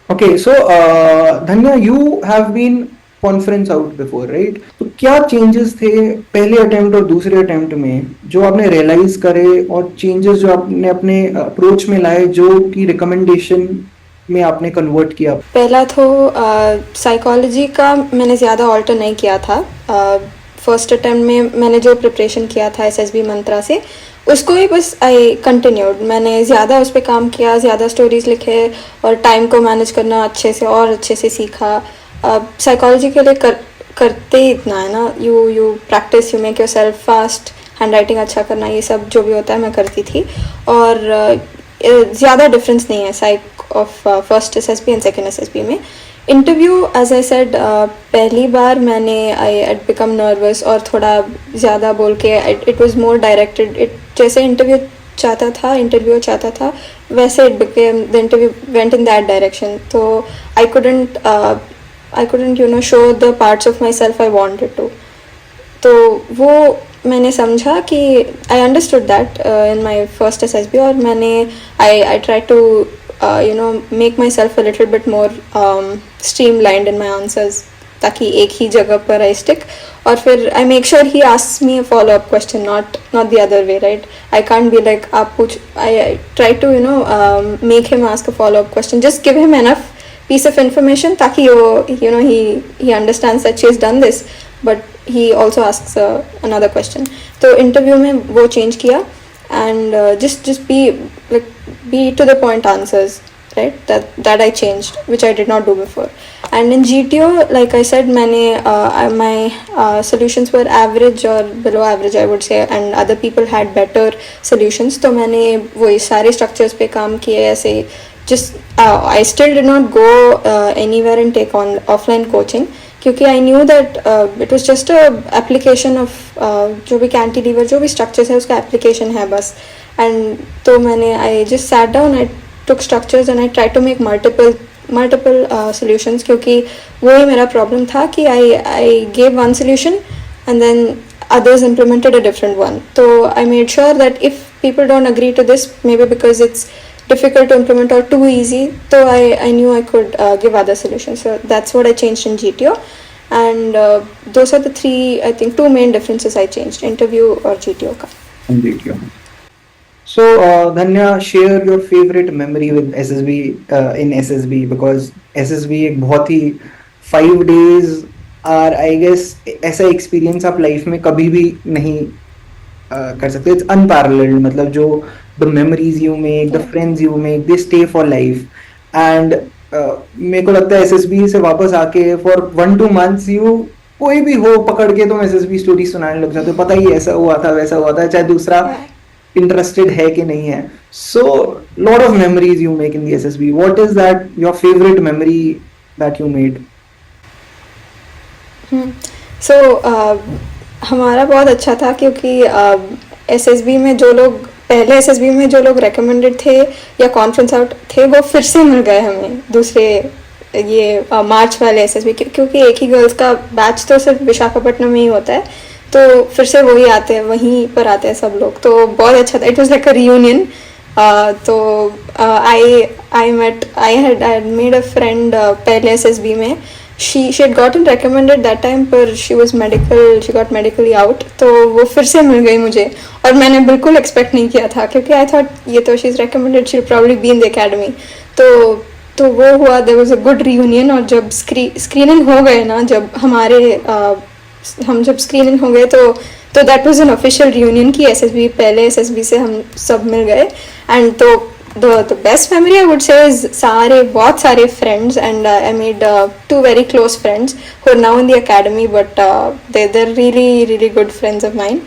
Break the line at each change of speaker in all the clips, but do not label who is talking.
Okay, so Dhanya, you have been conference out before right, तो क्या changes थे पहले अटेम्प्ट और दूसरे अटेम्प्ट में जो आपने रियलाइज करे, और चेंजेस जो आपने अपने अप्रोच में लाए जो कि रिकमेंडेशन में आपने कन्वर्ट किया?
पहला तो साइकोलॉजी का मैंने ज़्यादा ऑल्टर नहीं किया था। फर्स्ट अटेम्प्ट में मैंने जो प्रिपरेशन किया था एसएसबी मंत्रा से, उसको ही बस आई कंटिन्यूड। मैंने ज़्यादा उस पर काम किया, ज़्यादा स्टोरीज लिखे और टाइम को मैनेज करना अच्छे से और अच्छे से सीखा। साइकोलॉजी के लिए करते ही इतना है ना, you practice, you make your self fast, hand writing अच्छा करना, ये सब जो भी होता है मैं करती थी। और ज़्यादा डिफरेंस नहीं है psych of first SSB and second SSB में। इंटरव्यू एज आई सेड, पहली बार मैंने आई एड बिकम नर्वस और थोड़ा ज़्यादा बोल के it was more directed. It जैसे इंटरव्यू चाहता था वैसे it became the interview went in that direction. तो आई couldn't show the parts of myself I wanted to। तो वो मैंने समझा कि I understood that in my first SSB, और मैंने I try to make myself a little bit more streamlined in my answers, ताकि एक ही जगह पर आई स्टिक। और फिर I make sure he asks me a follow up question, not the other way, right. I can't be like आप पूछ, I try to make him ask a follow up question, just give him enough piece of information ताकि वो he understands that she has done this, but he also asks another question। तो interview में वो change किया, and just be to the point answers, right? That I changed, which I did not do before। and in GTO, like I said, मैंने my solutions were average or below average, I would say, and other people had better solutions। तो मैंने वही सारे structures पे काम किए ऐसे। just I still did not go anywhere and take on offline coaching, क्योंकि I knew that it was just a application of जो भी cantilever, जो भी structures है उसका application है बस। and तो मैंने I just sat down, I took structures and I tried to make multiple solutions, क्योंकि वही मेरा problem था कि I gave one solution and then others implemented a different one। तो I made sure that if people don't agree to this, maybe because it's difficult to implement or too easy, so I knew I could give other solutions। So that's what I changed in GTO, and those are the two main differences I changed, interview or GTO का।
So, Dhanya, share your favorite memory with SSB, in SSB, because SSB एक बहुत ही 5 days are, I guess, ऐसा experience आप life में कभी भी नहीं कर सकते। इट्स अनपैरेलल्ड, मतलब जो the memories you make, the friends you make, they stay for life. And मेरे को लगता है एसएसबी से वापस आके फॉर 1-2 months यू कोई भी हो पकड़ के तुम एसएसबी स्टोरी सुनाने लग जाते हो, पता ही ऐसा हुआ था वैसा हुआ था, चाहे दूसरा इंटरेस्टेड है कि नहीं है। So lot of memories you make in the SSB. What is that your favourite memory that you made?
So हमारा बहुत अच्छा था, क्योंकि एसएसबी में जो लोग पहले एसएसबी में जो लोग रेकमेंडेड थे या कॉन्फ्रेंस आउट थे, वो फिर से मिल गए हमें दूसरे ये मार्च वाले एसएसबी, क्योंकि एक ही गर्ल्स का बैच तो सिर्फ विशाखापट्टनम में ही होता है, तो फिर से वही आते हैं, वहीं पर आते हैं सब लोग। तो बहुत अच्छा था, it was like a reunion. तो I had made a friend पहले एसएसबी में। she had gotten recommended that time, पर she got medically out, तो वो फिर से मिल गई मुझे, और मैंने बिल्कुल एक्सपेक्ट नहीं किया था, क्योंकि आई थॉट ये तो she is recommended, she will probably be in the academy. तो वो हुआ, there was a good reunion. और जब स्क्रीनिंग हो गए ना, जब हम जब स्क्रीनिंग हो गए, तो that was an official reunion की एसएसबी, पहले एसएसबी से हम सब मिल गए। एंड तो the best memory I would say is बहुत सारे friends, and I made 2 very close friends who are now in the academy, but they're really good friends of mine।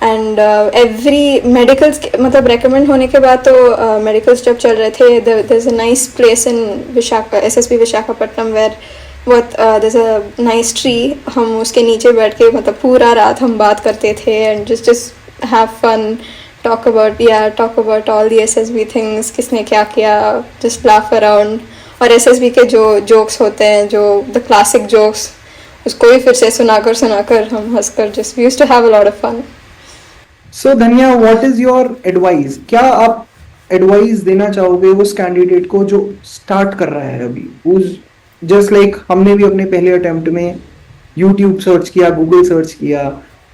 and every medicals मतलब recommend होने के बाद तो medicals जब चल रहे थे, there's a nice place in SSB Visakhapatnam where there's a nice tree, हम उसके नीचे बैठ के मतलब पूरा रात हम बात करते थे, and just have fun, talk about all the SSB things, किसने क्या किया, just laugh around। और SSB के जो jokes होते हैं, जो the classic jokes, उसको भी फिर से सुनाकर हम हंसकर just we used to have a lot of fun।
So Dhanya, what is your advice? क्या आप एडवाइस देना चाहोगे उस कैंडिडेट को जो स्टार्ट कर रहा है अभी, उस जस्ट लाइक हमने भी अपने पहले अटेम्प्ट में यूट्यूब सर्च किया, गूगल सर्च किया,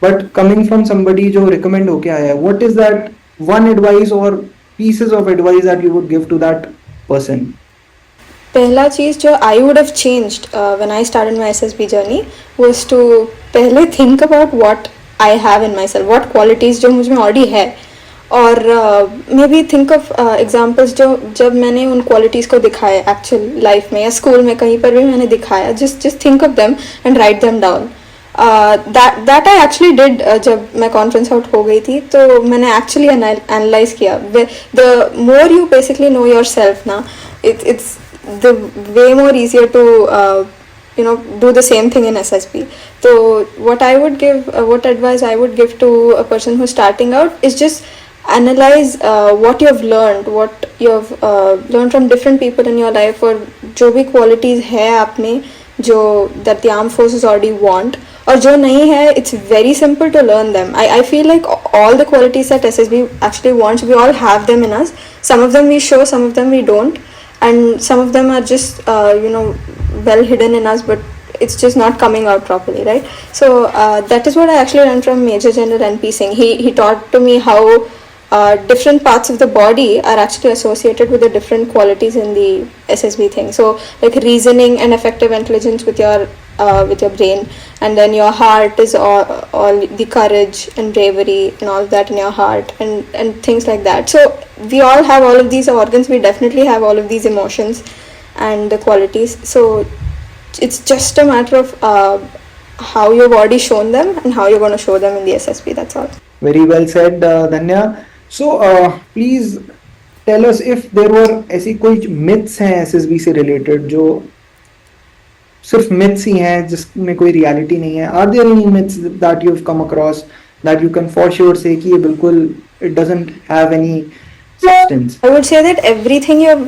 बट कमिंग फ्रॉम समबडी जो रिकमेंड होके आया है, what is that one advice और pieces of advice that you would give to that person?
पहला चीज़ जो I would have changed when I started my SSB journey was to पहले think about what I have in myself, what qualities जो मुझ में already है, और maybe think of examples जो जब मैंने उन क्वालिटीज़ को दिखाया एक्चुअल लाइफ में या स्कूल में कहीं पर भी मैंने दिखाया, just think of them and write them down. That I actually did. जब मैं कॉन्फ्रेंस आउट हो गई थी तो मैंने एक्चुअली एनालाइज किया. The more you basically know your self ना, it's the way more easier to do the same thing in SSB. So what I would give, what advice I would give to a person who's starting out is just analyze what you have learned, what you have learned from different people in your life, और जो भी qualities है आप में जो that the armed forces already want, और जो नहीं है, it's very simple to learn them. I feel like all the qualities that SSB actually wants, we all have them in us. Some of them we show, some of them we don't, and some of them are just well hidden in us, but it's just not coming out properly, right? So that is what I actually learned from Major General NP Singh. He taught to me how different parts of the body are actually associated with the different qualities in the SSB thing. So like reasoning and effective intelligence with your brain, and then your heart is all the courage and bravery and all of that in your heart, and things like that. So we all have all of these organs, we definitely have all of these emotions and the qualities. So it's just a matter of how you've already shown them and how you're going to show them in the SSB. That's all.
Very well said, Danya. So please tell us if there were ऐसी कोई myths हैं SSB से related जो सिर्फ myths ही हैं जिसमें कोई reality नहीं है. Are there any myths that you've come across that you can for sure say कि ये बिल्कुल it doesn't have any substance?
I would say that everything you've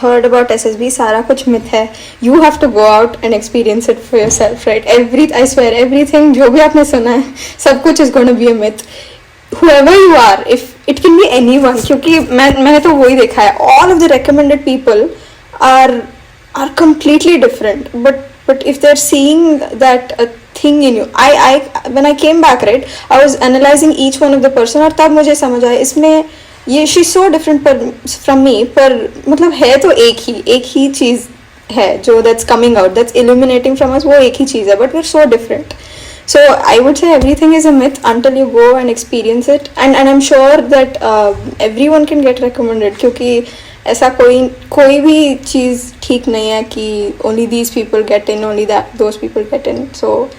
heard about SSB सारा कुछ myth है. You have to go out and experience it for yourself, right? I swear everything जो भी आपने सुना है सब कुछ is going to be a myth. Whoever you are, if it can be anyone, क्योंकि मैंने तो वही देखा है. All of the recommended people are completely different, but if they're seeing that thing in you, I when I came back, right, I was analyzing each one of the person, और तब मुझे समझ आया इसमें ये she's so different from me, पर मतलब है तो एक ही चीज़ है जो that's coming out, that's illuminating from us, वो एक ही चीज़ है, but we're so different. So I would say everything is a myth until you go and experience it, and I'm sure that everyone can get recommended, क्योंकि ऐसा कोई भी चीज़ ठीक नहीं है कि only these people get in, only those people get in. So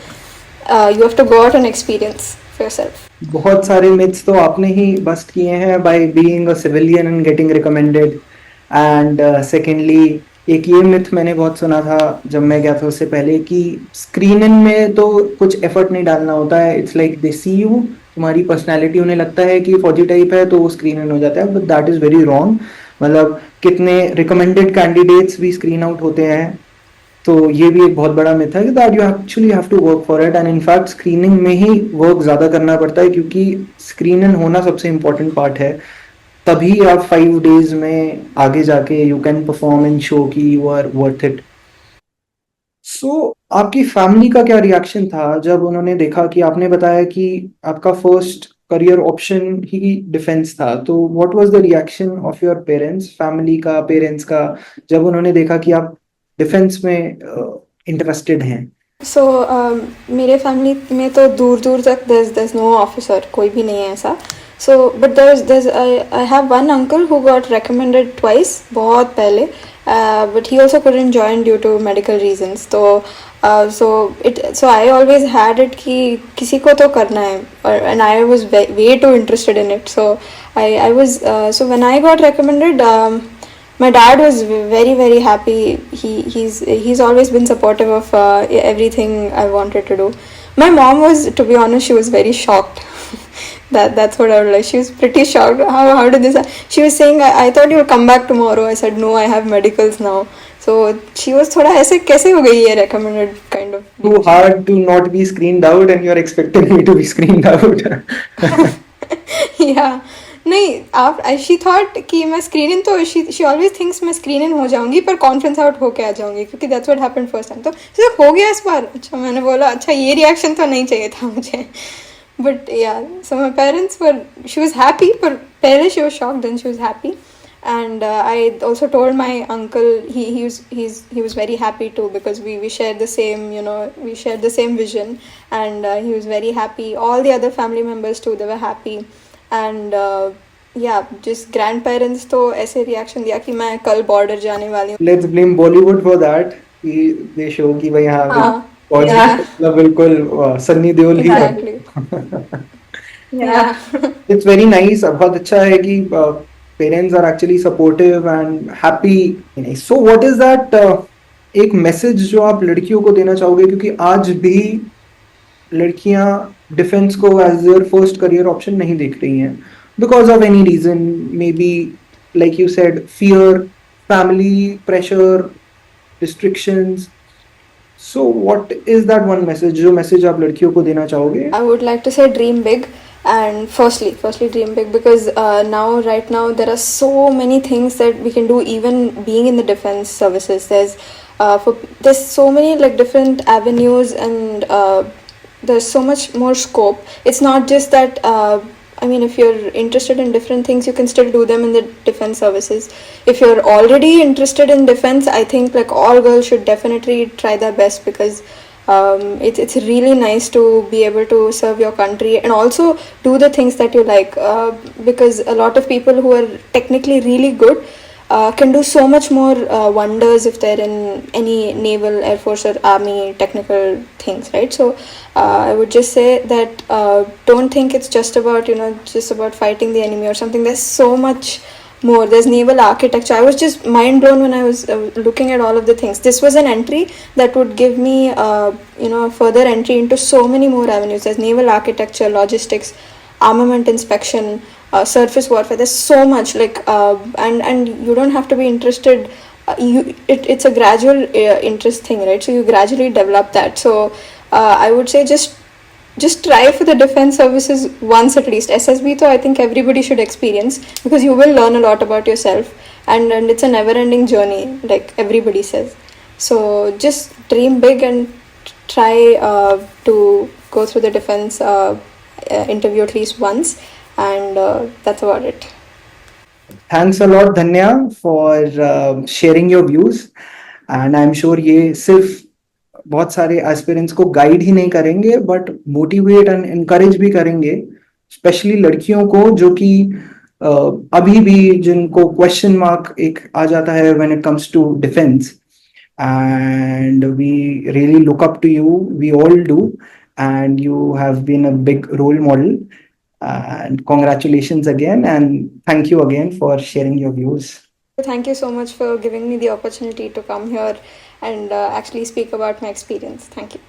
you have to go out and experience for yourself.
बहुत सारे myths तो आपने ही बस्ट किए हैं by being a civilian and getting recommended. And secondly, एक ये myth मैंने बहुत सुना था जब मैं गया था उससे पहले कि स्क्रीन इन में तो कुछ एफर्ट नहीं डालना होता है. It's like they see you, तुम्हारी पर्सनैलिटी उन्हें लगता है कि फौजी टाइप है तो वो स्क्रीन इन हो जाता है, but that is very wrong. मतलब कितने रिकमेंडेड कैंडिडेट्स भी स्क्रीन आउट होते हैं. तो ये भी एक बहुत बड़ा मिथ है कि that you actually have to work for it, and in fact screening में ही वर्क ज़्यादा करना पड़ता है क्योंकि स्क्रीन इन होना सबसे इम्पोर्टेंट पार्ट है. तभी आप 5 days में आगे जाके you can perform in show की यू आर वर्थ इट. सो आपकी फैमिली का क्या रिएक्शन था जब उन्होंने देखा कि आपने बताया कि आपका फर्स्ट करियर ऑप्शन ही डिफेंस था, तो what was the reaction of your parents, family का, पेरेंट्स का, जब उन्होंने देखा कि आप डिफेंस में इंटरेस्टेड हैं?
So मेरे फैमिली में तो दूर दूर तक there's no officer, कोई भी नहीं है ऐसा. So but I have one uncle who got recommended twice बहुत पहले, but he also couldn't join due to medical reasons. So I always had it कि किसी को तो करना है, and I was way too interested in it. So I was so when I got recommended, my dad was very very happy. He's always been supportive of everything I wanted to do. My mom was, to be honest, she was very shocked. That's what I was like. She was pretty shocked. How did this? She was saying, I thought you would come back tomorrow. I said no, I have medicals now. So she was थोड़ा ऐसे कैसे हो गई ये recommended kind of.
Too hard to not be screened out, and you're expecting me to be screened out.
Yeah. नहीं आप she thought कि मैं स्क्रीन इन, तो शी ऑलवेज थिंक्स मैं स्क्रीन इन हो जाऊंगी पर कॉन्फ्रेंस आउट होके आ जाऊंगी, क्योंकि that's what happened first time. तो सिर्फ हो गया इस बार, अच्छा मैंने बोला अच्छा ये रिएक्शन तो नहीं चाहिए था मुझे। But yeah so my parents were, she was happy, पर पहले she was shocked, then she was happy. And I also told my uncle, he was very happy too, because we shared the same, you know, we shared the same vision, and he was very happy. All the other family members too, they were happy. And yeah, just grandparents तो ऐसे reaction दिया कि मैं कल border जाने वाली हूँ।
Let's blame Bollywood for that कि they show कि भाई हाँ
हाँ,
फौजी
yeah,
मतलब बिल्कुल सन्नी देओल ही
exactly, yeah.
It's very nice. बहुत अच्छा है कि parents are actually supportive and happy. So what is that एक मैसेज जो आप लड़कियों को देना चाहोगे, क्योंकि आज भी लड़कियां डिफेंस को as their first career option नहीं देख रही हैं because of any reason, may be like you said fear, family pressure, restrictions. So what is that one message, जो मैसेज आप लड़कियों को देना चाहोगे?
I would like to say dream big, and firstly dream big, because right now there are so many things that we can do, even being in the defense services. There's so many like different avenues, and there's so much more scope. It's not just that. I mean, if you're interested in different things, you can still do them in the defense services. If you're already interested in defense, I think like all girls should definitely try their best, because it's really nice to be able to serve your country and also do the things that you like, because a lot of people who are technically really good can do so much more wonders if they're in any naval, air force or army technical things, right? So I would just say that don't think it's just about, you know, just about fighting the enemy or something. There's so much more. There's naval architecture. I was just mind blown when I was looking at all of the things. This was an entry that would give me you know, further entry into so many more avenues. There's naval architecture, logistics, armament inspection, surface warfare. There's so much like and you don't have to be interested. It's a gradual interest thing, right? So you gradually develop that. So I would say just try for the defense services once at least. SSB though I think everybody should experience, because you will learn a lot about yourself, and it's a never ending journey like everybody says. So just dream big and try to go through the defense interview at least once, and that's about it.
Thanks a lot Dhanya for sharing your views, and I am sure ये सिर्फ बहुत सारे aspirants को guide ही नहीं करेंगे but motivate and encourage भी करेंगे, specially लड़कियों को जो कि अभी भी जिनको क्वेश्चन मार्क एक आ जाता है when it comes to defence, and we really look up to you, we all do, and you have been a big role model, and congratulations again, and thank you again for sharing your views.
Thank you so much for giving me the opportunity to come here and actually speak about my experience. Thank you.